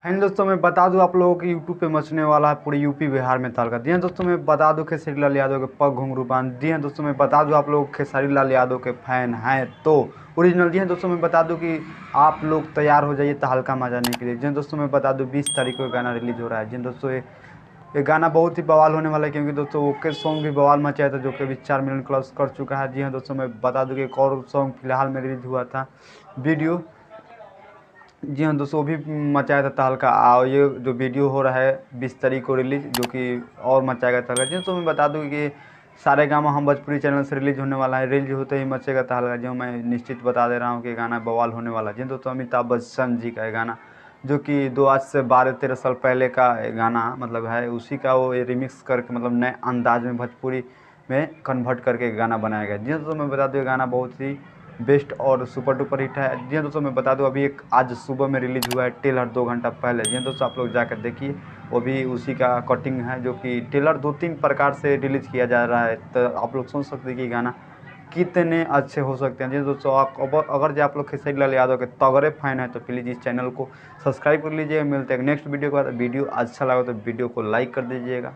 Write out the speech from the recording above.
हाँ दोस्तों, मैं बता दूं आप लोगों को यूट्यूब पे मचने वाला है पूरे यूपी बिहार में तहलका। जी हाँ दोस्तों, मैं बता दूं खेसारी लाल यादव के पग घुंघरू बांध। जी हाँ दोस्तों, मैं बता दूं आप लोग खेसारी लाल यादव के फैन हैं तो ओरिजिनल। जी हाँ दोस्तों, मैं बता दूं कि आप लोग तैयार हो जाइए तहलका मचाने के लिए। जी हाँ दोस्तों, मैं बता दूं 20 तारीख को गाना रिलीज हो रहा है। जी हाँ दोस्तों, ये गाना बहुत ही बवाल होने वाला है, क्योंकि दोस्तों ओके सॉन्ग भी बवाल मचाया था जो कि अभी 4 मिलियन क्रॉस कर चुका है। जी हाँ दोस्तों, मैं बता दूं कि एक और सॉन्ग फिलहाल में रिलीज हुआ था वीडियो। जी हाँ दोस्तों, वो भी मचाया था तहलका। ये जो वीडियो हो रहा है 20 तारीख को रिलीज, जो कि और मचाएगा तहलका। जी हाँ, तो मैं बता दूँ कि सारेगामा हम भोजपुरी चैनल से रिलीज होने वाला है। रिलीज होते ही मचेगा तहलका। जो मैं निश्चित बता दे रहा हूँ कि गाना बवाल होने वाला है। जी दोस्तों, अमिताभ बच्चन जी का ये गाना, जो कि दो आज से 12-13 साल पहले का गाना मतलब है, उसी का वो रिमिक्स करके मतलब नए अंदाज में भोजपुरी में कन्वर्ट करके गाना बनाया गया। जी हाँ दोस्तों, मैं बता दूँ ये गाना बहुत ही बेस्ट और सुपर डुपर हिट है। जी हाँ दोस्तों, मैं बता दूं अभी एक आज सुबह में रिलीज हुआ है ट्रेलर 2 घंटा पहले। जी हाँ दोस्तों, आप लोग जाकर देखिए, वो भी उसी का कटिंग है, जो कि ट्रेलर 2-3 प्रकार से रिलीज किया जा रहा है। तो आप लोग सोच सकते हैं कि गाना कितने अच्छे हो सकते हैं। जी दोस्तों, आप अगर जो आप लोग खेसारी लाल यादव के तगड़े फैन हैं तो प्लीज़ इस चैनल को सब्सक्राइब कर लीजिएगा। मिलते हैं नेक्स्ट वीडियो के बाद। वीडियो अच्छा लगा तो वीडियो को लाइक कर दीजिएगा।